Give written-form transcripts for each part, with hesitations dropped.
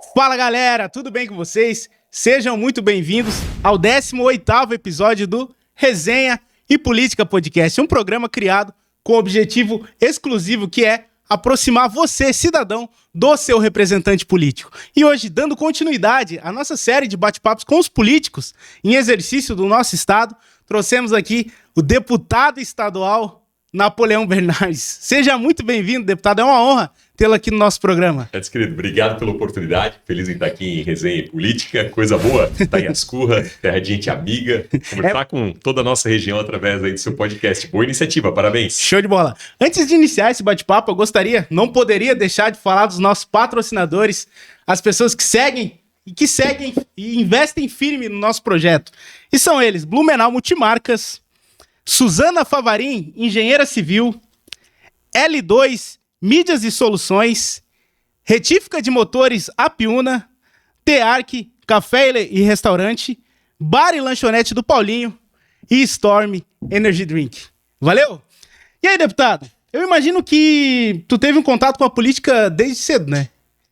Fala galera, tudo bem com vocês? Sejam muito bem-vindos ao 18º episódio do Resenha e Política Podcast, um programa criado com o objetivo exclusivo que é aproximar você, cidadão, do seu representante político. E hoje, dando continuidade à nossa série de bate-papos com os políticos em exercício do nosso estado, trouxemos aqui o deputado estadual Napoleão Bernardes. Seja muito bem-vindo, deputado. É uma honra tê-lo aqui no nosso programa. Edson, querido, obrigado pela oportunidade. Feliz em estar aqui em Resenha e Política. Coisa boa, estar em Ascurra, terra de gente amiga. Conversar com toda a nossa região através aí do seu podcast. Boa iniciativa, parabéns. Show de bola. Antes de iniciar esse bate-papo, eu não poderia deixar de falar dos nossos patrocinadores, as pessoas que seguem e investem firme no nosso projeto. E são eles: Blumenau Multimarcas, Suzana Favarin, engenheira civil, L2, mídias e soluções, Retífica de motores Apiúna, Tearc, café e restaurante, bar e lanchonete do Paulinho e Storm Energy Drink. Valeu? E aí, deputado? Eu imagino que tu teve um contato com a política desde cedo, né?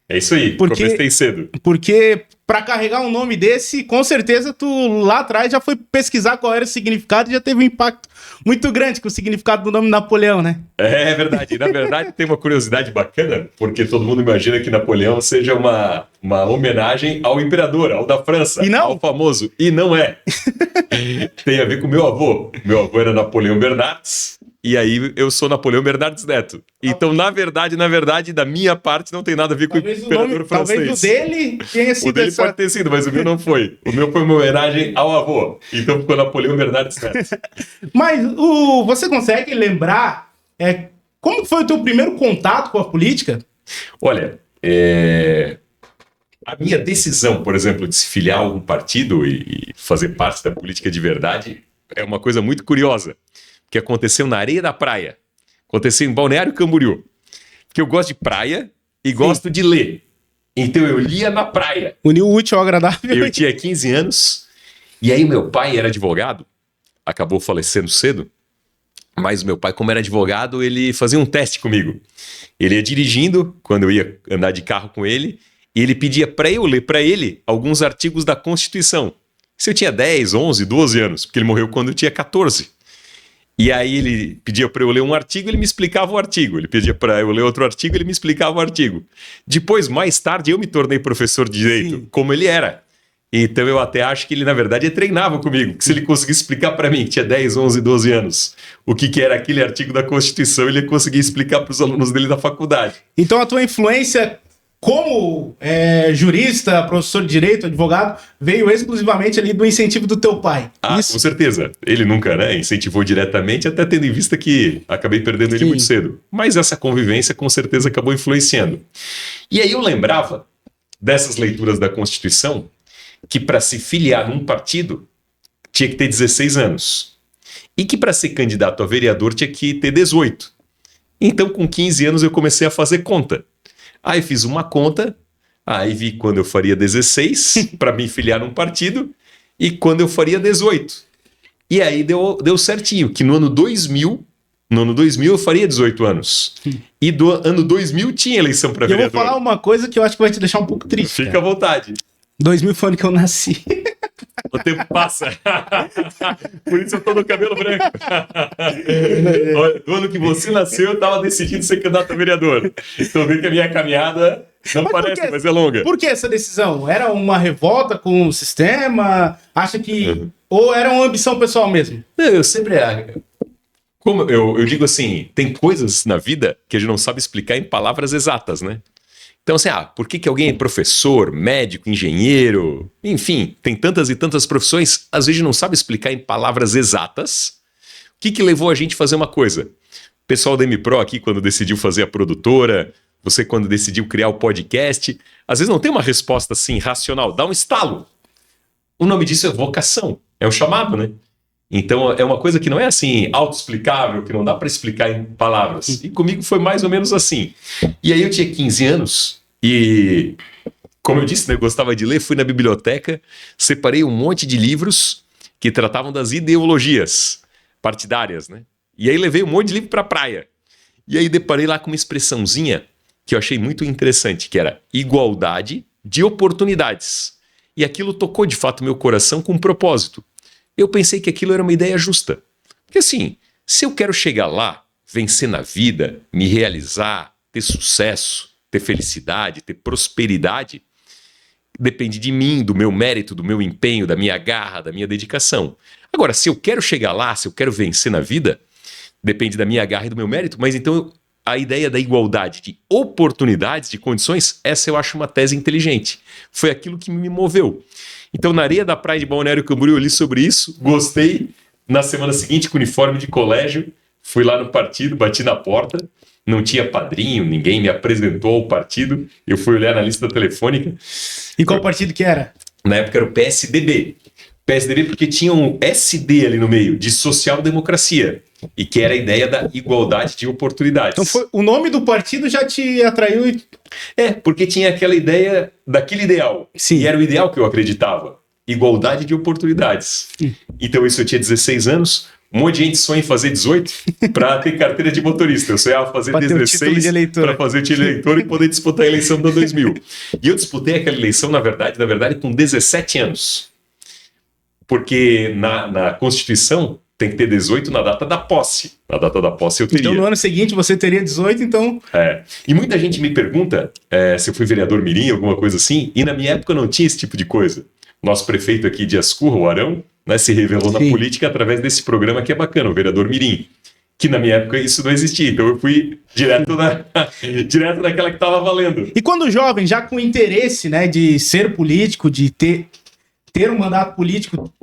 É isso aí, comecei cedo. Porque para carregar um nome desse, com certeza tu lá atrás já foi pesquisar qual era o significado e já teve um impacto muito grande com o significado do nome Napoleão, né? É verdade. Na verdade, tem uma curiosidade bacana, porque todo mundo imagina que Napoleão seja uma homenagem ao imperador, ao da França, ao famoso. E não é. Tem a ver com meu avô. Meu avô era Napoleão Bernardes. E aí eu sou Napoleão Bernardes Neto. Então, na verdade, da minha parte não tem nada a ver com o imperador francês. Talvez o dele tenha sido. O dele pode ter sido, mas o meu não foi. O meu foi uma homenagem ao avô. Então ficou Napoleão Bernardes Neto. Mas você consegue lembrar como foi o teu primeiro contato com a política? Olha, a minha decisão, por exemplo, de se filiar a algum partido e fazer parte da política de verdade é uma coisa muito curiosa, que aconteceu na areia da praia. Aconteceu em Balneário Camboriú. Porque eu gosto de praia e gosto de ler. Então eu lia na praia. Uniu o útil ao agradável. Eu tinha 15 anos. E aí meu pai era advogado. Acabou falecendo cedo. Mas meu pai, como era advogado, ele fazia um teste comigo. Ele ia dirigindo, quando eu ia andar de carro com ele, e ele pedia para eu ler para ele alguns artigos da Constituição. Isso eu tinha 10, 11, 12 anos, porque ele morreu quando eu tinha 14. E aí ele pedia para eu ler um artigo, ele me explicava o artigo. Ele pedia para eu ler outro artigo, ele me explicava o artigo. Depois, mais tarde, eu me tornei professor de direito, como ele era. Então eu até acho que ele, na verdade, treinava comigo. Que se ele conseguisse explicar para mim, que tinha 10, 11, 12 anos, o que era aquele artigo da Constituição, ele ia conseguir explicar para os alunos dele da faculdade. Então a tua influência como jurista, professor de direito, advogado, veio exclusivamente ali do incentivo do teu pai. Isso? Com certeza. Ele nunca incentivou diretamente, até tendo em vista que acabei perdendo ele muito cedo. Mas essa convivência com certeza acabou influenciando. E aí eu lembrava dessas leituras da Constituição que para se filiar num partido tinha que ter 16 anos. E que para ser candidato a vereador tinha que ter 18. Então com 15 anos eu comecei a fazer conta. Aí fiz uma conta, aí vi quando eu faria 16 para me filiar num partido e quando eu faria 18. E aí deu certinho, que no ano 2000 eu faria 18 anos. E do ano 2000 tinha eleição para vereador. Eu vou falar uma coisa que eu acho que vai te deixar um pouco triste. Fica à vontade. 2000 foi o ano que eu nasci. O tempo passa. Por isso eu tô no cabelo branco. Do ano que você nasceu, eu tava decidindo ser candidato a vereador. Então vê que a minha caminhada não parece, mas é longa. Por que essa decisão? Era uma revolta com o sistema? Acha que... Ou era uma ambição pessoal mesmo? Eu sempre... Como eu digo assim, tem coisas na vida que a gente não sabe explicar em palavras exatas, né? Então, assim, por que alguém é professor, médico, engenheiro, enfim, tem tantas e tantas profissões, às vezes não sabe explicar em palavras exatas o que levou a gente a fazer uma coisa. O pessoal da MPro aqui, quando decidiu fazer a produtora, você quando decidiu criar o podcast, às vezes não tem uma resposta assim racional, dá um estalo. O nome disso é vocação, é um chamado, né? Então é uma coisa que não é assim autoexplicável, que não dá para explicar em palavras. E comigo foi mais ou menos assim. E aí eu tinha 15 anos e, como eu disse, eu gostava de ler, fui na biblioteca, separei um monte de livros que tratavam das ideologias partidárias, né? E aí levei um monte de livro para a praia. E aí deparei lá com uma expressãozinha que eu achei muito interessante, que era igualdade, de oportunidades. E aquilo tocou de fato meu coração com um propósito. Eu pensei que aquilo era uma ideia justa. Porque assim, se eu quero chegar lá, vencer na vida, me realizar, ter sucesso, ter felicidade, ter prosperidade, depende de mim, do meu mérito, do meu empenho, da minha garra, da minha dedicação. Agora, se eu quero chegar lá, se eu quero vencer na vida, depende da minha garra e do meu mérito, mas então a ideia da igualdade de oportunidades, de condições, essa eu acho uma tese inteligente. Foi aquilo que me moveu. Então, na areia da praia de Balneário Camboriú, eu li sobre isso, gostei. Na semana seguinte, com uniforme de colégio, fui lá no partido, bati na porta, não tinha padrinho, ninguém me apresentou ao partido, eu fui olhar na lista telefônica. E qual partido que era? Na época era o PSDB. PSDB porque tinha um SD ali no meio, de social-democracia, e que era a ideia da igualdade de oportunidades. Então o nome do partido já te atraiu? Porque tinha aquela ideia daquele ideal. Sim. E era o ideal que eu acreditava. Igualdade de oportunidades. Então isso eu tinha 16 anos, um monte de gente sonha em fazer 18 para ter carteira de motorista. Eu sonhava fazer pra 16 para fazer o título de eleitor e poder disputar a eleição do 2000. E eu disputei aquela eleição, na verdade, com 17 anos. Porque na Constituição tem que ter 18 na data da posse. Na data da posse eu teria. Então no ano seguinte você teria 18, então... E muita gente me pergunta se eu fui vereador mirim, alguma coisa assim, e na minha época não tinha esse tipo de coisa. Nosso prefeito aqui de Ascurra, o Arão, né, se revelou na política através desse programa que é bacana, o Vereador Mirim. Que na minha época isso não existia, então eu fui direto naquela que estava valendo. E quando jovem, já com interesse, né, de ser político, de ter um mandato político,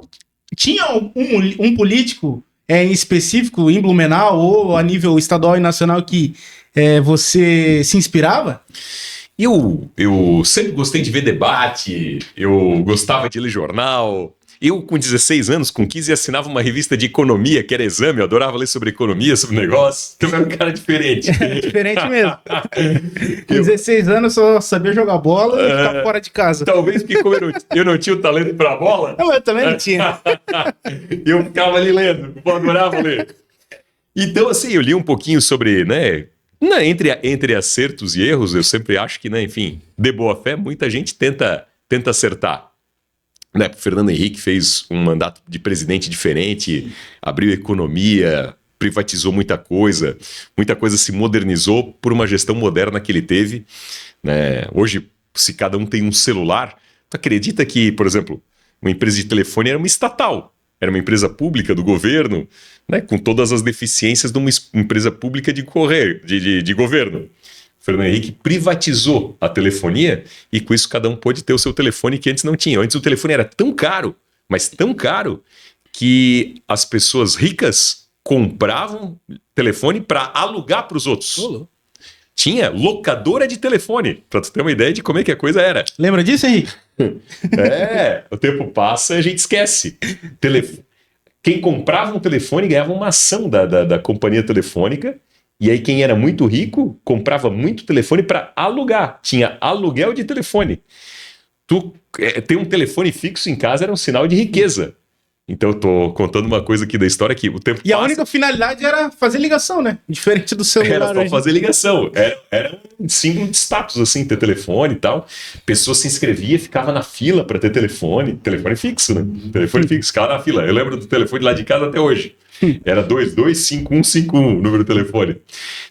tinha um político em específico, em Blumenau ou a nível estadual e nacional que você se inspirava? Eu sempre gostei de ver debate, eu gostava de ler jornal. Eu, com 16 anos, com 15, assinava uma revista de economia, que era Exame, eu adorava ler sobre economia, sobre negócio. Então eu era um cara diferente. Diferente mesmo. Com 16 anos, só sabia jogar bola e ficar fora de casa. Talvez porque como eu não tinha o talento para bola. Não, eu também não tinha. Eu ficava ali lendo, eu adorava ler. Então, assim, eu li um pouquinho sobre, né... Entre acertos e erros, eu sempre acho que, né, enfim, de boa fé, muita gente tenta acertar. Né? O Fernando Henrique fez um mandato de presidente diferente, abriu economia, privatizou muita coisa se modernizou por uma gestão moderna que ele teve. Né? Hoje, se cada um tem um celular, tu acredita que, por exemplo, uma empresa de telefone era uma estatal, era uma empresa pública do governo, né, com todas as deficiências de uma empresa pública de governo. Fernando Henrique privatizou a telefonia e com isso cada um pôde ter o seu telefone que antes não tinha. Antes o telefone era tão caro, mas tão caro, que as pessoas ricas compravam telefone para alugar para os outros. Tinha locadora de telefone, para tu ter uma ideia de como é que a coisa era. Lembra disso, Henrique? O tempo passa e a gente esquece. Quem comprava um telefone ganhava uma ação da companhia telefônica, e aí quem era muito rico comprava muito telefone para alugar. Tinha aluguel de telefone. Ter um telefone fixo em casa era um sinal de riqueza. Então eu tô contando uma coisa aqui da história que o tempo passa. E a única finalidade era fazer ligação, né? Diferente do celular. Era só fazer ligação. Era um símbolo de status, assim, ter telefone e tal. Pessoa se inscrevia, ficava na fila para ter telefone. Telefone fixo, né? Telefone fixo, ficava na fila. Eu lembro do telefone lá de casa até hoje. Era 225151 o número do telefone.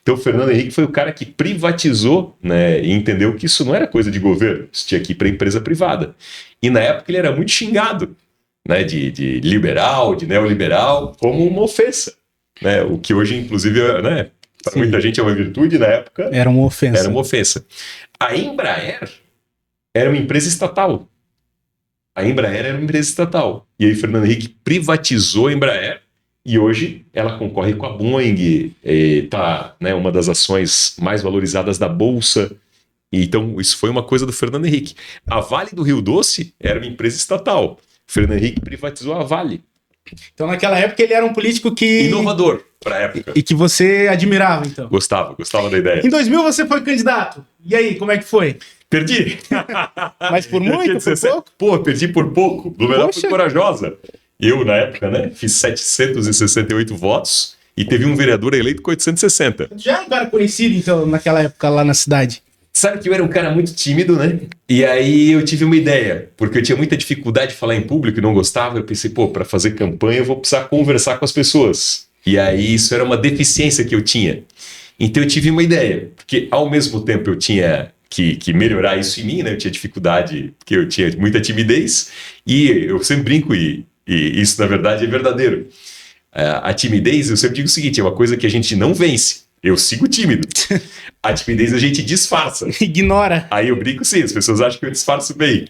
Então o Fernando Henrique foi o cara que privatizou, né, e entendeu que isso não era coisa de governo. Isso tinha que ir para empresa privada. E na época ele era muito xingado, né, de liberal, de neoliberal, como uma ofensa, né, o que hoje, inclusive, né, para muita gente é uma virtude, na época era uma ofensa. Era uma ofensa. A Embraer era uma empresa estatal. E aí Fernando Henrique privatizou a Embraer e hoje ela concorre com a Boeing, tá, né, uma das ações mais valorizadas da Bolsa. Então isso foi uma coisa do Fernando Henrique. A Vale do Rio Doce era uma empresa estatal. Fernando Henrique privatizou a Vale. Então, naquela época, ele era um político que... Inovador, para a época. E que você admirava, então. Gostava da ideia. Em 2000, você foi candidato. E aí, como é que foi? Perdi. Mas por muito, por pouco? Pô, perdi por pouco. Blumenau foi corajosa. Eu, na época, né, fiz 768 votos e teve um vereador eleito com 860. Já era um cara conhecido, então, naquela época, lá na cidade? Sabe que eu era um cara muito tímido, né? E aí eu tive uma ideia, porque eu tinha muita dificuldade de falar em público e não gostava. Eu pensei, pô, para fazer campanha eu vou precisar conversar com as pessoas. E aí isso era uma deficiência que eu tinha. Então eu tive uma ideia, porque ao mesmo tempo eu tinha que melhorar isso em mim, né? Eu tinha dificuldade, porque eu tinha muita timidez, e eu sempre brinco, e isso na verdade é verdadeiro. A timidez, eu sempre digo o seguinte, é uma coisa que a gente não vence. Eu sigo tímido. A timidez a gente disfarça. Ignora. Aí eu brinco sim, as pessoas acham que eu disfarço bem.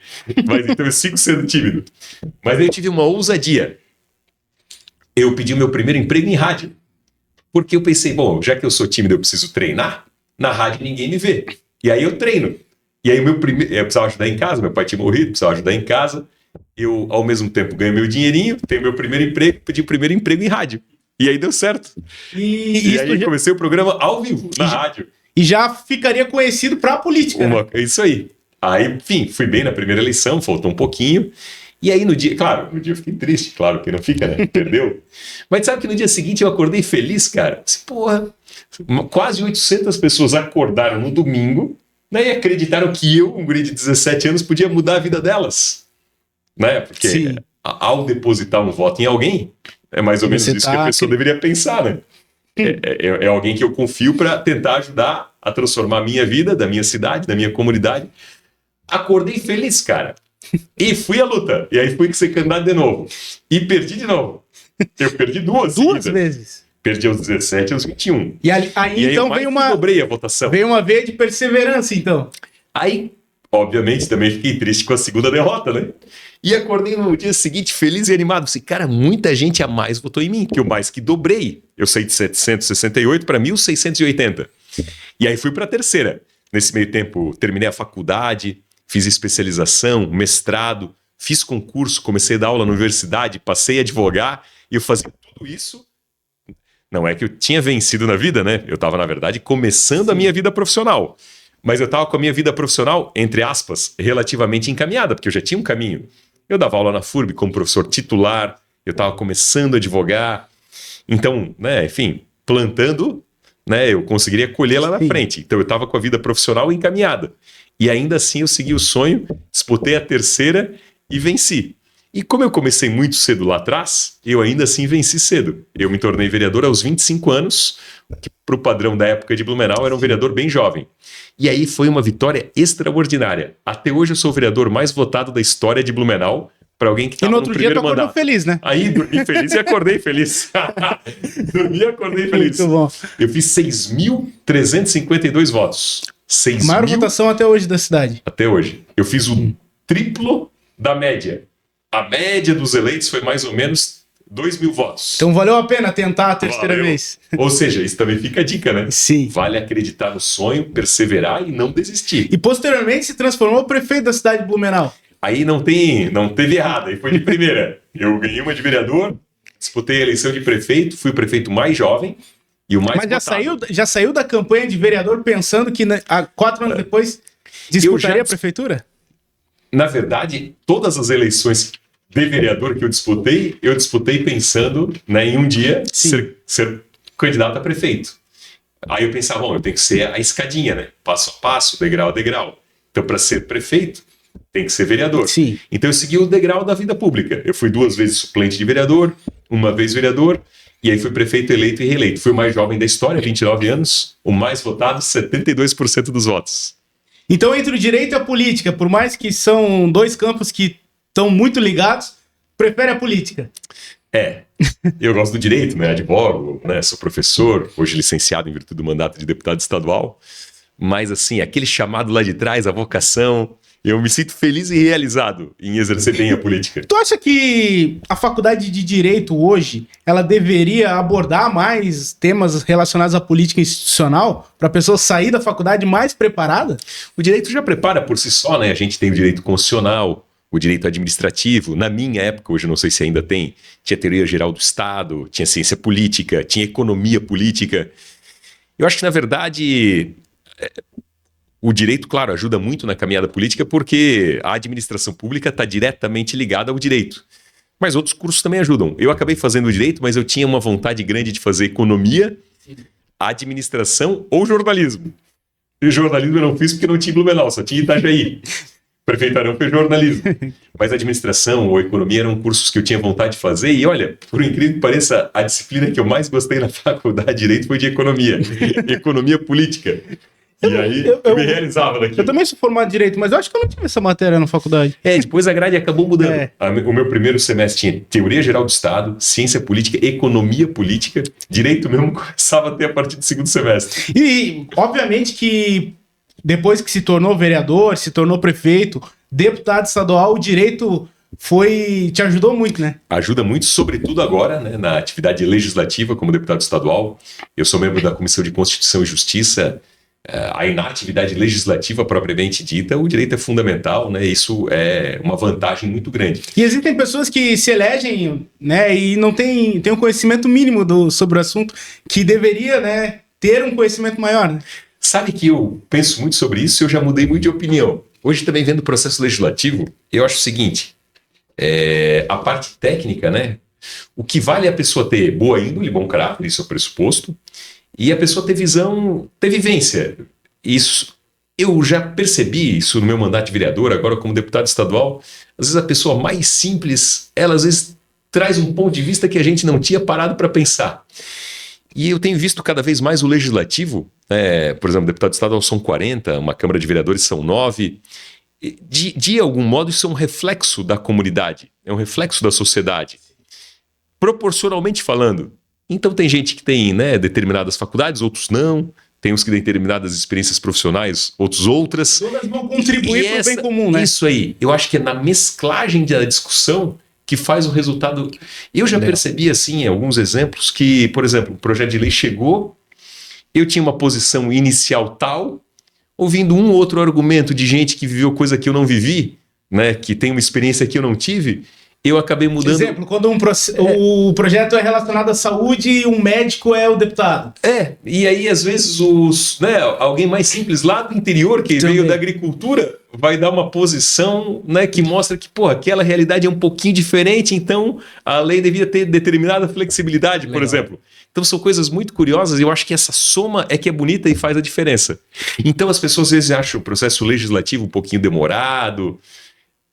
Mas então eu sigo sendo tímido. Mas aí eu tive uma ousadia. Eu pedi o meu primeiro emprego em rádio. Porque eu pensei, bom, já que eu sou tímido, eu preciso treinar. Na rádio ninguém me vê. E aí eu treino. E aí eu precisava ajudar em casa, meu pai tinha morrido, precisava ajudar em casa. Eu, ao mesmo tempo, ganho meu dinheirinho, tenho meu primeiro emprego, pedi o primeiro emprego em rádio. E aí deu certo. E aí comecei o programa ao vivo, na rádio. E já ficaria conhecido para a política. Né? Isso aí. Aí, enfim, fui bem na primeira eleição, faltou um pouquinho. E aí no dia, claro, no dia eu fiquei triste, claro que não fica, né? Perdeu. Mas sabe que no dia seguinte eu acordei feliz, cara? Porra, quase 800 pessoas acordaram no domingo, né, e acreditaram que eu, um guri de 17 anos, podia mudar a vida delas. Né? Porque sim, ao depositar um voto em alguém, é mais ou menos isso que a pessoa deveria pensar, né? É alguém que eu confio para tentar ajudar a transformar a minha vida, da minha cidade, da minha comunidade. Acordei feliz, cara. E fui à luta. E aí fui ser candidato de novo. E perdi de novo. Eu perdi duas vezes. Perdi aos 17 e aos 21. E aí então veio uma... dobrei a votação. Veio uma veia de perseverança, então. Aí, obviamente, também fiquei triste com a segunda derrota, né? E acordei no dia seguinte feliz e animado. Assim, cara, muita gente a mais votou em mim, que eu mais que dobrei. Eu saí de 768 para 1.680. E aí fui para a terceira. Nesse meio tempo, terminei a faculdade, fiz especialização, mestrado, fiz concurso, comecei a dar aula na universidade, passei a advogar, e eu fazia tudo isso. Não é que eu tinha vencido na vida, né? Eu estava, na verdade, começando a minha vida profissional. Mas eu estava com a minha vida profissional, entre aspas, relativamente encaminhada, porque eu já tinha um caminho. Eu dava aula na FURB como professor titular, eu estava começando a advogar. Então, né, enfim, plantando, né, eu conseguiria colher lá na frente. Então eu estava com a vida profissional encaminhada. E ainda assim eu segui o sonho, disputei a terceira e venci. E como eu comecei muito cedo lá atrás, eu ainda assim venci cedo. Eu me tornei vereador aos 25 anos, que para o padrão da época de Blumenau era um vereador bem jovem. E aí foi uma vitória extraordinária. Até hoje eu sou o vereador mais votado da história de Blumenau, para alguém que estava no primeiro mandato. E no outro dia tu acordou feliz, né? Aí dormi feliz e acordei feliz. Dormi e acordei feliz. Muito bom. Eu fiz 6.352 votos. A maior votação até hoje da cidade. Até hoje. Eu fiz o triplo da média. A média dos eleitos foi mais ou menos 2.000 votos. Então valeu a pena tentar a terceira vez. Ou seja, isso também fica a dica, né? Sim. Vale acreditar no sonho, perseverar e não desistir. E posteriormente se transformou prefeito da cidade de Blumenau. Aí não teve errado, aí foi de primeira. Eu ganhei uma de vereador, disputei a eleição de prefeito, fui o prefeito mais jovem e o mais votado. Mas já saiu da campanha de vereador pensando que 4 anos depois disputaria a prefeitura? Na verdade, todas as eleições de vereador que eu disputei pensando, né, em um dia ser candidato a prefeito. Aí eu pensava, bom, eu tenho que ser a escadinha, né? Passo a passo, degrau a degrau. Então, para ser prefeito, tem que ser vereador. Sim. Então eu segui o degrau da vida pública. Eu fui 2 vezes suplente de vereador, uma vez vereador, e aí fui prefeito eleito e reeleito. Fui o mais jovem da história, 29 anos, o mais votado, 72% dos votos. Então, entre o direito e a política, por mais que são 2 campos que estão muito ligados, prefere a política? Eu gosto do direito, né? Advogo, né? Sou professor, hoje licenciado em virtude do mandato de deputado estadual. Mas, assim, aquele chamado lá de trás, a vocação, eu me sinto feliz e realizado em exercer bem a política. Tu acha que a faculdade de Direito hoje, ela deveria abordar mais temas relacionados à política institucional para a pessoa sair da faculdade mais preparada? O direito já prepara por si só, né? A gente tem o direito constitucional, o direito administrativo. Na minha época, hoje eu não sei se ainda tem, tinha teoria geral do Estado, tinha ciência política, tinha economia política. Eu acho que, na verdade, o direito, claro, ajuda muito na caminhada política porque a administração pública está diretamente ligada ao direito. Mas outros cursos também ajudam. Eu acabei fazendo o direito, mas eu tinha uma vontade grande de fazer economia, administração ou jornalismo. E jornalismo eu não fiz porque não tinha Blumenau, só tinha Itajaí. Prefeitarão foi jornalismo. Mas administração ou economia eram cursos que eu tinha vontade de fazer. E olha, por incrível que pareça, a disciplina que eu mais gostei na faculdade de Direito foi de economia. Economia política. E aí eu me realizava daquilo. Eu também sou formado em Direito, mas eu acho que eu não tive essa matéria na faculdade. Depois a grade acabou mudando. O meu primeiro semestre tinha Teoria Geral do Estado, Ciência Política, Economia Política. Direito mesmo começava a ter a partir do segundo semestre. E, obviamente, que depois que se tornou vereador, se tornou prefeito, deputado estadual, o direito te ajudou muito, né? Ajuda muito, sobretudo agora, né, na atividade legislativa como deputado estadual. Eu sou membro da Comissão de Constituição e Justiça. Aí na atividade legislativa propriamente dita, o direito é fundamental, né? Isso é uma vantagem muito grande. E existem pessoas que se elegem, né, e não tem um conhecimento mínimo sobre o assunto, que deveria, né, ter um conhecimento maior, né? Sabe que eu penso muito sobre isso e eu já mudei muito de opinião. Hoje também vendo o processo legislativo, eu acho o seguinte, a parte técnica, né? O que vale é a pessoa ter boa índole, bom caráter, isso é o pressuposto, e a pessoa ter visão, ter vivência. Isso, eu já percebi isso no meu mandato de vereador, agora como deputado estadual. Às vezes a pessoa mais simples, ela às vezes traz um ponto de vista que a gente não tinha parado para pensar. E eu tenho visto cada vez mais o legislativo, por exemplo, deputado estadual são 40, uma Câmara de Vereadores são 9. De algum modo isso é um reflexo da comunidade, é um reflexo da sociedade. Proporcionalmente falando. Então tem gente que tem, né, determinadas faculdades, outros não. Tem uns que têm determinadas experiências profissionais, outros outras. Todas vão contribuir para o bem comum, né? Isso aí. Eu acho que é na mesclagem da discussão que faz o resultado. Eu já percebi, assim, alguns exemplos que, por exemplo, o projeto de lei chegou, eu tinha uma posição inicial tal, ouvindo um ou outro argumento de gente que viveu coisa que eu não vivi, né, que tem uma experiência que eu não tive, eu acabei mudando... Exemplo, quando o projeto é relacionado à saúde e um médico é o deputado. E aí às vezes alguém mais simples lá do interior, que veio da agricultura, vai dar uma posição, né, que mostra que, aquela realidade é um pouquinho diferente, então a lei devia ter determinada flexibilidade, por exemplo. Então são coisas muito curiosas e eu acho que essa soma é que é bonita e faz a diferença. Então as pessoas às vezes acham o processo legislativo um pouquinho demorado,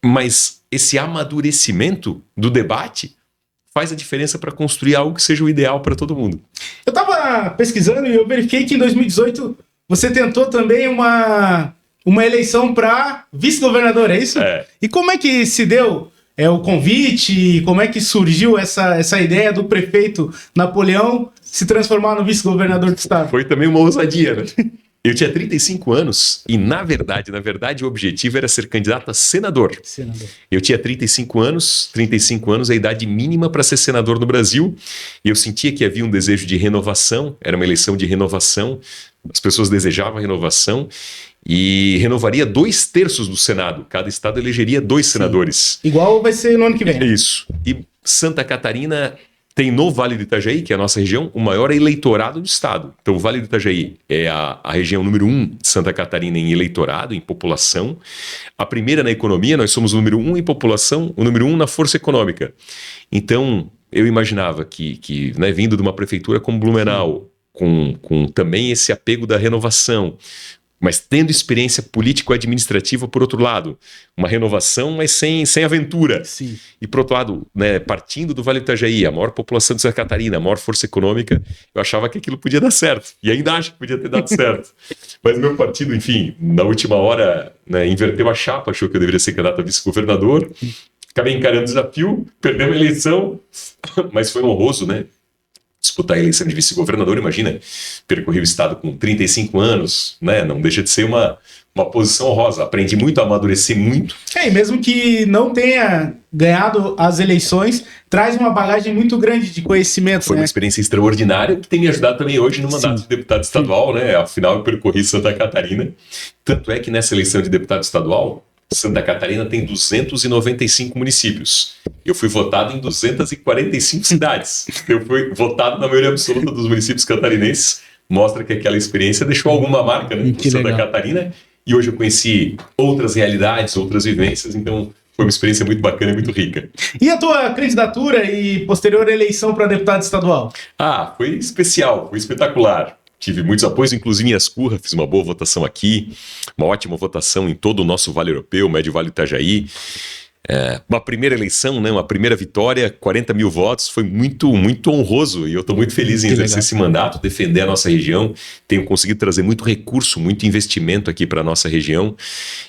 mas esse amadurecimento do debate faz a diferença para construir algo que seja o ideal para todo mundo. Eu estava pesquisando e eu verifiquei que em 2018 você tentou também uma eleição para vice-governador, é isso? E como é que se deu o convite? Como é que surgiu essa ideia do prefeito Napoleão se transformar no vice-governador do estado? Foi também uma ousadia, né? Eu tinha 35 anos e, na verdade, o objetivo era ser candidato a senador. Eu tinha 35 anos é a idade mínima para ser senador no Brasil, e eu sentia que havia um desejo de renovação, era uma eleição de renovação, as pessoas desejavam renovação, e renovaria 2/3 do Senado, cada estado elegeria 2 senadores. Igual vai ser no ano que vem. Isso. E Santa Catarina... tem no Vale do Itajaí, que é a nossa região, o maior eleitorado do estado. Então o Vale do Itajaí é a região número 1 de Santa Catarina em eleitorado, em população. A primeira na economia, nós somos o número 1 em população, o número 1 na força econômica. Então eu imaginava que né, vindo de uma prefeitura como Blumenau, com também esse apego da renovação, mas tendo experiência político-administrativa por outro lado. Uma renovação, mas sem aventura. Sim. E por outro lado, né, partindo do Vale do Itajaí, a maior população de Santa Catarina, a maior força econômica, eu achava que aquilo podia dar certo. E ainda acho que podia ter dado certo. Mas meu partido, enfim, na última hora, né, inverteu a chapa, achou que eu deveria ser candidato a vice-governador. Acabei encarando o desafio, perdemos a eleição, mas foi honroso, né? Disputar a eleição de vice-governador, imagina, percorri o estado com 35 anos, né? Não deixa de ser uma posição honrosa. Aprendi muito, amadureci muito. E mesmo que não tenha ganhado as eleições, traz uma bagagem muito grande de conhecimento. Foi uma experiência extraordinária que tem me ajudado também hoje no mandato de deputado estadual, né? Afinal, eu percorri Santa Catarina. Tanto é que nessa eleição de deputado estadual, Santa Catarina tem 295 municípios. Eu fui votado em 245 cidades. Eu fui votado na maioria absoluta dos municípios catarinenses. Mostra que aquela experiência deixou alguma marca, né, em Santa Catarina. E hoje eu conheci outras realidades, outras vivências. Então foi uma experiência muito bacana e muito rica. E a tua candidatura e posterior eleição para deputado estadual? Foi especial, foi espetacular. tive muitos apoios, inclusive em Ascurra, fiz uma boa votação aqui, uma ótima votação em todo o nosso Vale Europeu, Médio Vale Itajaí. Uma primeira eleição, né, uma primeira vitória, 40 mil votos, foi muito, muito honroso e eu estou muito feliz em exercer esse mandato, defender a nossa região. Tenho conseguido trazer muito recurso, muito investimento aqui para a nossa região,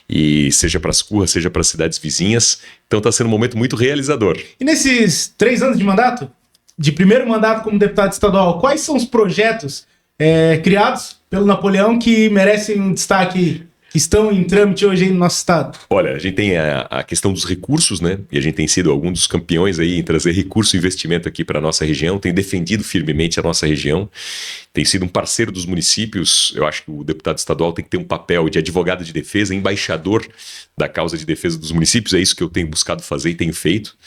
e seja para Ascurra, seja para cidades vizinhas. Então está sendo um momento muito realizador. E nesses 3 anos de mandato, de primeiro mandato como deputado estadual, quais são os projetos criados pelo Napoleão que merecem um destaque, que estão em trâmite hoje aí no nosso estado? Olha, a gente tem a questão dos recursos, né? E a gente tem sido algum dos campeões aí em trazer recurso e investimento aqui para a nossa região, tem defendido firmemente a nossa região, tem sido um parceiro dos municípios. Eu acho que o deputado estadual tem que ter um papel de advogado de defesa, embaixador da causa de defesa dos municípios. É isso que eu tenho buscado fazer e tenho feito.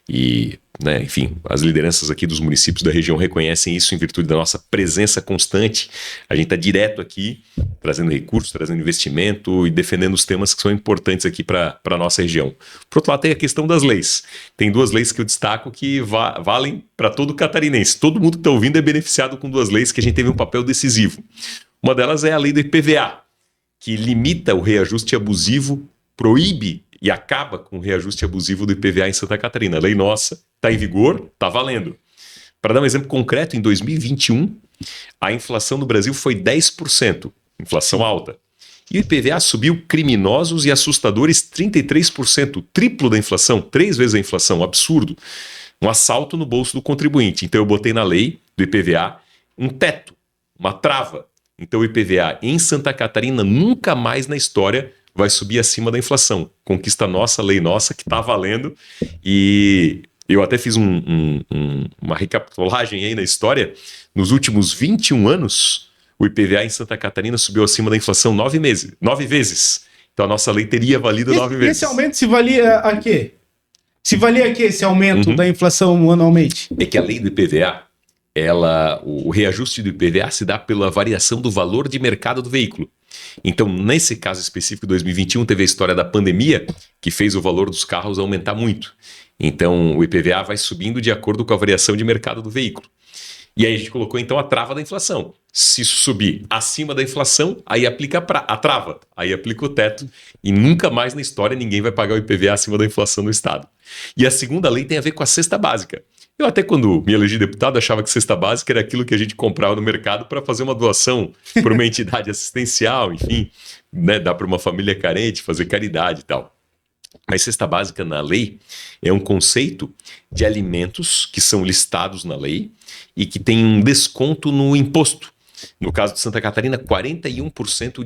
E, né, enfim, as lideranças aqui dos municípios da região reconhecem isso em virtude da nossa presença constante. A gente está direto aqui, trazendo recursos, trazendo investimento e defendendo os temas que são importantes aqui para a nossa região. Por outro lado, tem a questão das leis. Tem 2 leis que eu destaco que valem para todo catarinense. Todo mundo que está ouvindo é beneficiado com 2 leis que a gente teve um papel decisivo. Uma delas é a lei do IPVA, que limita o reajuste abusivo, proíbe e acaba com o reajuste abusivo do IPVA em Santa Catarina. A lei nossa está em vigor, está valendo. Para dar um exemplo concreto, em 2021, a inflação no Brasil foi 10%, inflação alta. E o IPVA subiu criminosos e assustadores 33%, o triplo da inflação, 3 vezes a inflação, um absurdo. Um assalto no bolso do contribuinte. Então eu botei na lei do IPVA um teto, uma trava. Então o IPVA em Santa Catarina nunca mais na história vai subir acima da inflação. Conquista nossa, lei nossa, que está valendo. E eu até fiz uma recapitulagem aí na história. Nos últimos 21 anos, o IPVA em Santa Catarina subiu acima da inflação 9 vezes. Então a nossa lei teria valido 9 vezes. Esse aumento se valia a quê? Se valia a quê esse aumento da inflação anualmente? É que a lei do IPVA, o reajuste do IPVA se dá pela variação do valor de mercado do veículo. Então, nesse caso específico, 2021, teve a história da pandemia, que fez o valor dos carros aumentar muito. Então, o IPVA vai subindo de acordo com a variação de mercado do veículo. E aí a gente colocou, então, a trava da inflação. Se isso subir acima da inflação, aí aplica a trava, aí aplica o teto, e nunca mais na história ninguém vai pagar o IPVA acima da inflação no estado. E a segunda lei tem a ver com a cesta básica. Eu até quando me elegi deputado achava que cesta básica era aquilo que a gente comprava no mercado para fazer uma doação para uma entidade assistencial, enfim, né, dar para uma família carente, fazer caridade e tal. Mas cesta básica na lei é um conceito de alimentos que são listados na lei e que tem um desconto no imposto. No caso de Santa Catarina, 41%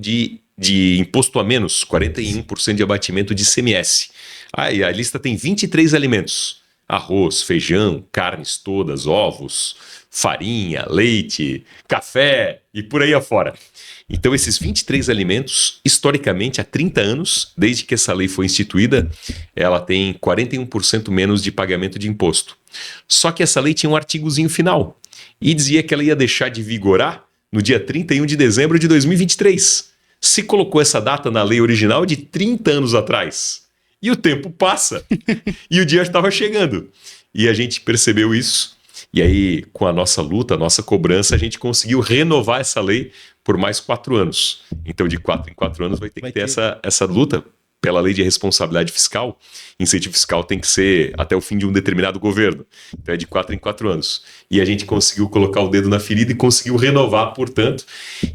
de imposto a menos, 41% de abatimento de ICMS. Aí a lista tem 23 alimentos. Arroz, feijão, carnes todas, ovos, farinha, leite, café e por aí afora. Então esses 23 alimentos, historicamente, há 30 anos, desde que essa lei foi instituída, ela tem 41% menos de pagamento de imposto. Só que essa lei tinha um artigozinho final e dizia que ela ia deixar de vigorar no dia 31 de dezembro de 2023. Se colocou essa data na lei original de 30 anos atrás. E o tempo passa e o dia estava chegando. E a gente percebeu isso. E aí, com a nossa luta, a nossa cobrança, a gente conseguiu renovar essa lei por mais 4 anos. Então, de 4 em 4 anos vai ter que ter essa luta pela lei de responsabilidade fiscal. Incentivo fiscal tem que ser até o fim de um determinado governo. Então, é de 4 em 4 anos. E a gente conseguiu colocar o dedo na ferida e conseguiu renovar, portanto.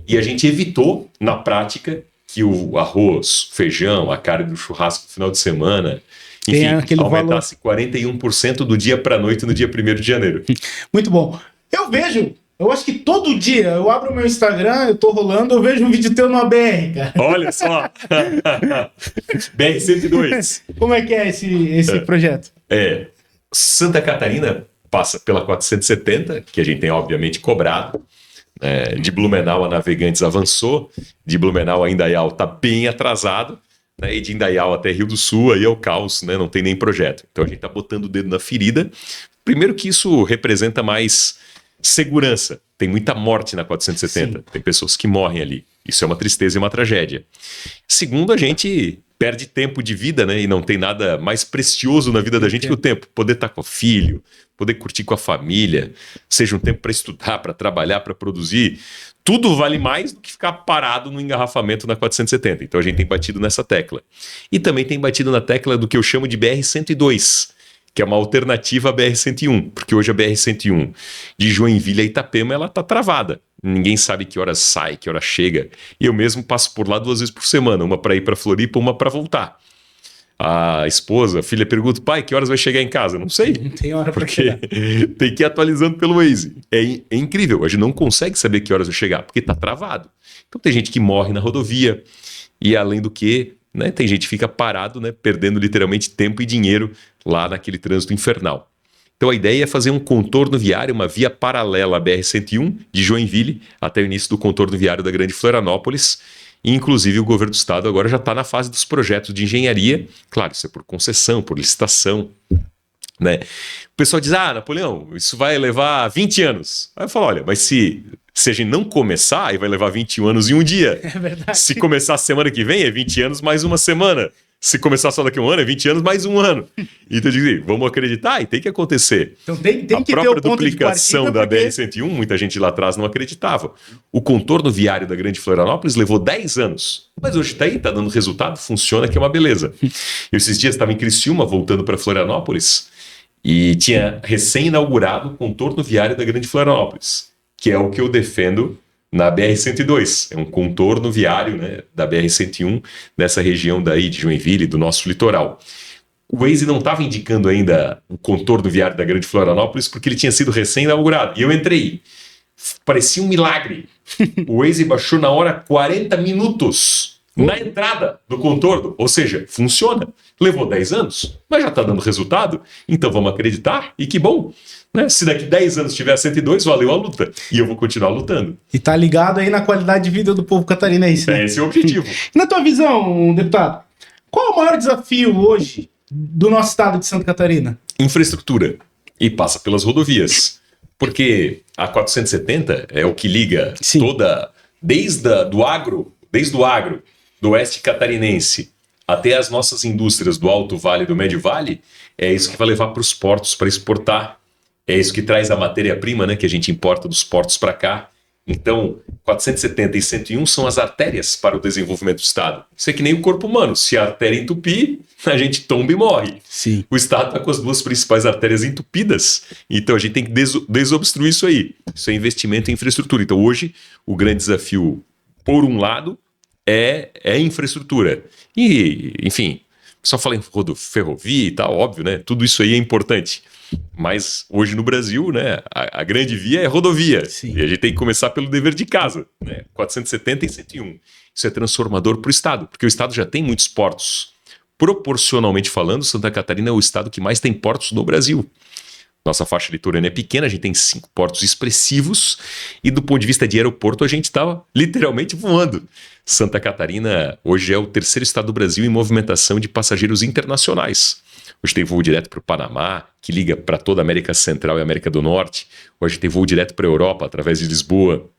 E a gente evitou, na prática, que o arroz, feijão, a carne do churrasco no final de semana, enfim, aumentasse 41% do dia para a noite no dia 1º de janeiro. Muito bom. Eu acho que todo dia eu abro o meu Instagram, eu tô rolando, eu vejo um vídeo teu numa BR, cara. Olha só! BR-102. Como é que é esse projeto? Santa Catarina passa pela 470, que a gente tem obviamente cobrado. De Blumenau a Navegantes avançou, de Blumenau a Indaial está bem atrasado, né? E de Indaial até Rio do Sul aí é o caos, né? Não tem nem projeto. Então a gente está botando o dedo na ferida. Primeiro que isso representa mais segurança. Tem muita morte na 470, Sim. Tem pessoas que morrem ali. Isso é uma tristeza e uma tragédia. Segundo, a gente perde tempo de vida, né? E não tem nada mais precioso na vida da gente que o tempo. Poder estar com o filho, poder curtir com a família, seja um tempo para estudar, para trabalhar, para produzir. Tudo vale mais do que ficar parado no engarrafamento na 470. Então a gente tem batido nessa tecla. E também tem batido na tecla do que eu chamo de BR-102, que é uma alternativa à BR-101, porque hoje a BR-101 de Joinville a Itapema, ela está travada. Ninguém sabe que horas sai, que hora chega. E eu mesmo passo por lá 2 vezes por semana, uma para ir para Floripa, uma para voltar. A esposa, a filha pergunta, pai, que horas vai chegar em casa? Não sei. Não tem hora para Porque chegar. tem que ir atualizando pelo Waze. É incrível, a gente não consegue saber que horas vai chegar, porque está travado. Então tem gente que morre na rodovia, e além do que, né, tem gente que fica parado, né, perdendo literalmente tempo e dinheiro lá naquele trânsito infernal. Então a ideia é fazer um contorno viário, uma via paralela à BR-101, de Joinville até o início do contorno viário da Grande Florianópolis. E, inclusive, o governo do estado agora já está na fase dos projetos de engenharia. Claro, isso é por concessão, por licitação, né? O pessoal diz, Napoleão, isso vai levar 20 anos. Aí eu falo, olha, mas se a gente não começar, aí vai levar 21 anos e um dia. É verdade. Se começar semana que vem, é 20 anos mais uma semana. Se começar só daqui a um ano, é 20 anos mais um ano. Então, eu digo, vamos acreditar e tem que acontecer. Então tem A que ter própria o ponto de duplicação partida, da porque... BR-101, muita gente lá atrás não acreditava. O contorno viário da Grande Florianópolis levou 10 anos. Mas hoje está aí, está dando resultado, funciona, que é uma beleza. Eu esses dias estava em Criciúma, voltando para Florianópolis, e tinha recém-inaugurado o contorno viário da Grande Florianópolis, que é o que eu defendo na BR-102. É um contorno viário, né, da BR-101, nessa região daí de Joinville, do nosso litoral. O Waze não estava indicando ainda o contorno viário da Grande Florianópolis porque ele tinha sido recém-inaugurado. E eu entrei. Parecia um milagre. O Waze baixou na hora 40 minutos na entrada do contorno. Ou seja, funciona. Levou 10 anos, mas já está dando resultado. Então vamos acreditar. E que bom. Né? Se daqui 10 anos tiver 102, valeu a luta. E eu vou continuar lutando. E tá ligado aí na qualidade de vida do povo catarinense, né? Esse é o objetivo. E na tua visão, deputado, qual é o maior desafio hoje do nosso estado de Santa Catarina? Infraestrutura. E passa pelas rodovias. Porque a 470 é o que liga Sim. toda, desde o agro, do oeste catarinense até as nossas indústrias do Alto Vale e do Médio Vale, é isso que vai levar para os portos para exportar. É isso que traz a matéria-prima, né, que a gente importa dos portos para cá. Então, 470 e 101 são as artérias para o desenvolvimento do Estado. Isso é que nem o corpo humano. Se a artéria entupir, a gente tomba e morre. Sim. O Estado está com as 2 principais artérias entupidas. Então, a gente tem que desobstruir isso aí. Isso é investimento em infraestrutura. Então, hoje, o grande desafio, por um lado, é a infraestrutura. E, enfim, só falar em ferrovia e tal, óbvio, né? Tudo isso aí é importante. Mas hoje no Brasil, né, a grande via é rodovia. Sim. E a gente tem que começar pelo dever de casa, né? 470 e 101. Isso é transformador para o Estado, porque o Estado já tem muitos portos. Proporcionalmente falando, Santa Catarina é o estado que mais tem portos no Brasil. Nossa faixa litorânea é pequena, a gente tem 5 portos expressivos e do ponto de vista de aeroporto a gente está literalmente voando. Santa Catarina hoje é o 3º estado do Brasil em movimentação de passageiros internacionais. Hoje tem voo direto para o Panamá, que liga para toda a América Central e América do Norte. Hoje tem voo direto para a Europa, através de Lisboa.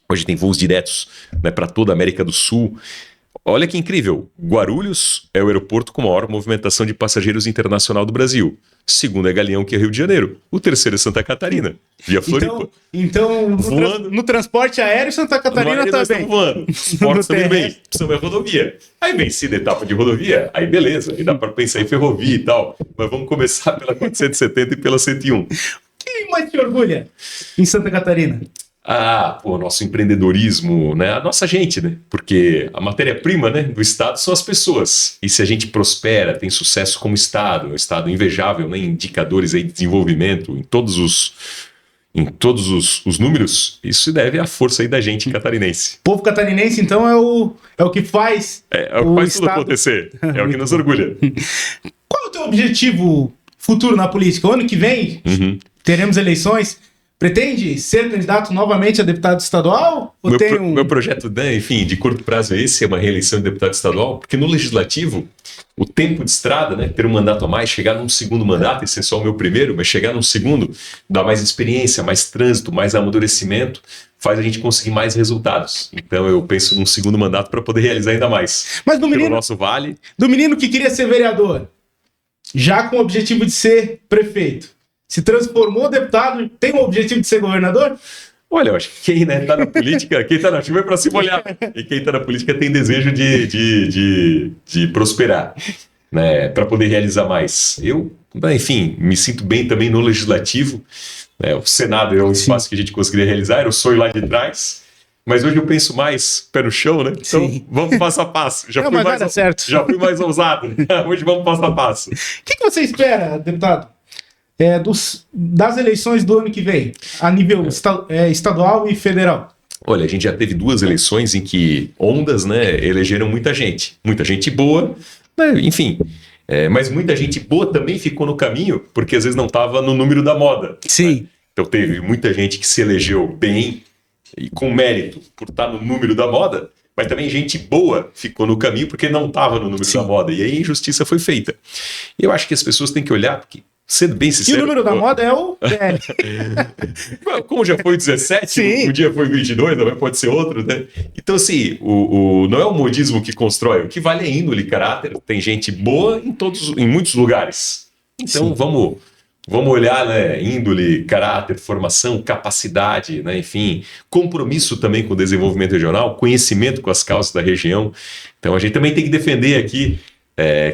Hoje tem voos diretos, né, para toda a América do Sul. Olha que incrível, Guarulhos é o aeroporto com maior movimentação de passageiros internacional do Brasil. O segundo é Galeão, que é Rio de Janeiro. O terceiro é Santa Catarina, via Floripa. Então no transporte aéreo, Santa Catarina está também. Voando. Os portos também bem. Precisamos é rodovia. Aí vencida a etapa de rodovia, aí beleza. Aí dá para pensar em ferrovia e tal. Mas vamos começar pela 470 e pela 101. Quem mais te orgulha em Santa Catarina? Nosso empreendedorismo, né? A nossa gente, né? Porque a matéria-prima, né, do Estado são as pessoas. E se a gente prospera, tem sucesso como Estado, é um Estado invejável, né, em indicadores aí de desenvolvimento, em todos os números, isso se deve à força aí da gente catarinense. O povo catarinense, então, é o que faz É o que faz tudo acontecer. É o que nos orgulha. Qual é o teu objetivo futuro na política? O ano que vem teremos eleições. Pretende ser candidato novamente a deputado estadual? Ou Meu projeto, né, enfim, de curto prazo é esse, é uma reeleição de deputado estadual, porque no legislativo, o tempo de estrada, né, ter um mandato a mais, chegar num segundo mandato, esse é só o meu primeiro, mas chegar num segundo, dá mais experiência, mais trânsito, mais amadurecimento, faz a gente conseguir mais resultados. Então eu penso num segundo mandato para poder realizar ainda mais. Mas do menino, nosso vale. Do menino que queria ser vereador, já com o objetivo de ser prefeito, se transformou deputado, tem o objetivo de ser governador? Olha, eu acho que quem tá na política, quem tá na chuva é para se molhar. E quem tá na política tem desejo de prosperar, né, para poder realizar mais. Eu, enfim, me sinto bem também no legislativo. O Senado é um espaço que a gente conseguiria realizar, era o sonho lá de trás. Mas hoje eu penso mais pé no chão, né? Então vamos passo a passo. Já fui mais ousado. Hoje vamos passo a passo. O que você espera, deputado? Das eleições do ano que vem, a nível estadual e federal? Olha, a gente já teve 2 eleições em que ondas, né, elegeram muita gente boa, né, enfim, mas muita gente boa também ficou no caminho, porque às vezes não estava no número da moda. Sim. Né? Então teve muita gente que se elegeu bem e com mérito por estar no número da moda, mas também gente boa ficou no caminho porque não estava no número da moda, e aí a injustiça foi feita. Eu acho que as pessoas têm que olhar, porque sendo bem sincero... E o número da moda é o... Como já foi 17, um dia foi 22, também pode ser outro, né? Então, assim, não é o modismo que constrói, o que vale é índole, caráter. Tem gente boa em muitos lugares. Então, vamos olhar, né? Índole, caráter, formação, capacidade, né? Enfim, compromisso também com o desenvolvimento regional, conhecimento com as causas da região. Então, a gente também tem que defender aqui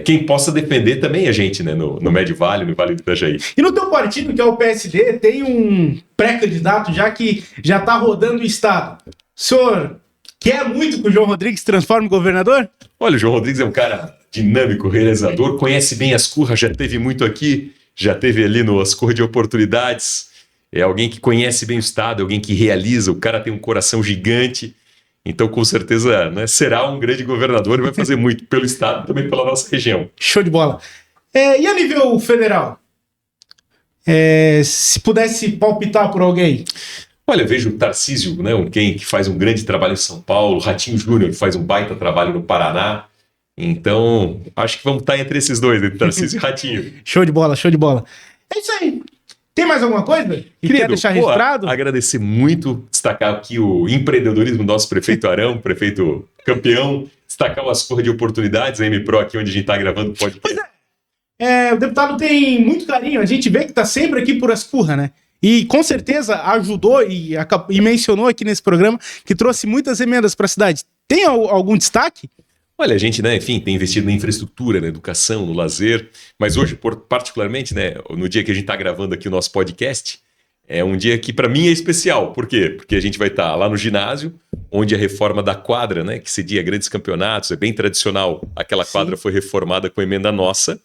quem possa defender também a gente, né, no Médio Vale, no Vale do Itajaí. E no teu partido, que é o PSD, tem um pré-candidato já que já está rodando o estado. O senhor quer muito que o João Rodrigues se transforme em governador? Olha, o João Rodrigues é um cara dinâmico, realizador, conhece bem as curras, já teve muito aqui, já teve ali nas curras de oportunidades, é alguém que conhece bem o estado, alguém que realiza, o cara tem um coração gigante. Então, com certeza, né, será um grande governador e vai fazer muito pelo estado e também pela nossa região. Show de bola. E a nível federal? Se pudesse palpitar por alguém? Olha, eu vejo o Tarcísio, né, que faz um grande trabalho em São Paulo, o Ratinho Júnior, que faz um baita trabalho no Paraná. Então, acho que vamos estar entre esses dois, entre Tarcísio e Ratinho. Show de bola, show de bola. É isso aí. Tem mais alguma coisa que quer deixar registrado? Agradecer muito, destacar aqui o empreendedorismo do nosso prefeito Arão, prefeito campeão, destacar as curras de oportunidades, a MPro aqui onde a gente está gravando o podcast. Pois o deputado tem muito carinho, a gente vê que está sempre aqui por Ascurra, né? E com certeza ajudou e mencionou aqui nesse programa que trouxe muitas emendas para a cidade. Tem algum destaque? Olha, a gente, né, enfim, tem investido na infraestrutura, na educação, no lazer, mas hoje, particularmente, né, no dia que a gente está gravando aqui o nosso podcast, é um dia que para mim é especial. Por quê? Porque a gente vai estar lá no ginásio, onde a reforma da quadra, né, que cedia grandes campeonatos, é bem tradicional, aquela quadra foi reformada com emenda nossa,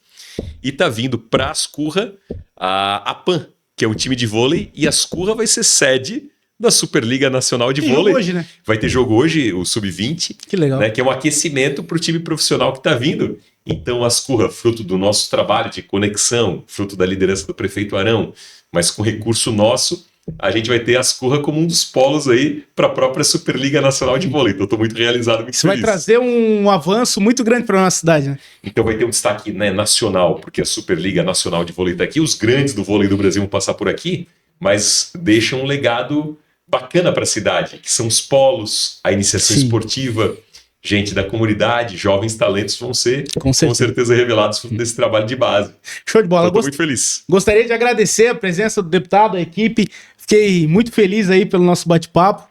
e está vindo para Ascurra a PAN, que é um time de vôlei, e Ascurra vai ser sede da Superliga Nacional de Vôlei. Hoje, né? Vai ter jogo hoje, o Sub-20. Que legal. Né, que é um aquecimento para o time profissional que está vindo. Então, Ascurra, fruto do nosso trabalho de conexão, fruto da liderança do prefeito Arão, mas com recurso nosso, a gente vai ter Ascurra como um dos polos aí para a própria Superliga Nacional de Vôlei. Então, estou muito realizado, muito Isso feliz. vai trazer um avanço muito grande para a nossa cidade, né? Então, vai ter um destaque, né, nacional, porque a Superliga Nacional de Vôlei está aqui, os grandes do vôlei do Brasil vão passar por aqui, mas deixam um legado bacana para a cidade, que são os polos, a iniciação esportiva, gente da comunidade, jovens talentos vão ser, com certeza revelados desse trabalho de base. Show de bola. Estou muito feliz. Gostaria de agradecer a presença do deputado, a equipe. Fiquei muito feliz aí pelo nosso bate-papo.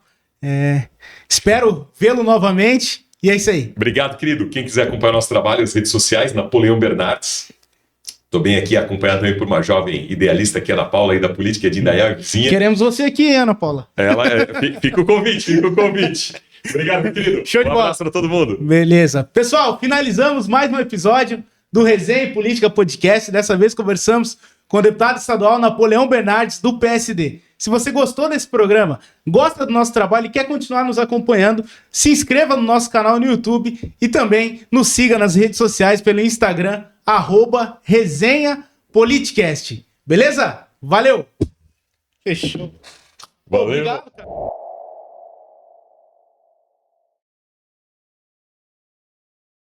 Espero vê-lo novamente. E é isso aí. Obrigado, querido. Quem quiser acompanhar nosso trabalho nas redes sociais, Napoleão Bernardes. Estou bem aqui acompanhado também por uma jovem idealista, que é a Ana Paula, aí da política, de Indaial e vizinha. Queremos você aqui, Ana Paula. Fica o convite, Obrigado, querido. Show de bola. Um abraço para todo mundo. Beleza. Pessoal, finalizamos mais um episódio do Resenha e Política Podcast. Dessa vez conversamos com o deputado estadual Napoleão Bernardes, do PSD. Se você gostou desse programa, gosta do nosso trabalho e quer continuar nos acompanhando, se inscreva no nosso canal no YouTube e também nos siga nas redes sociais pelo Instagram, @Resenha Politicast. Beleza? Valeu! Fechou. Valeu. Obrigado, cara.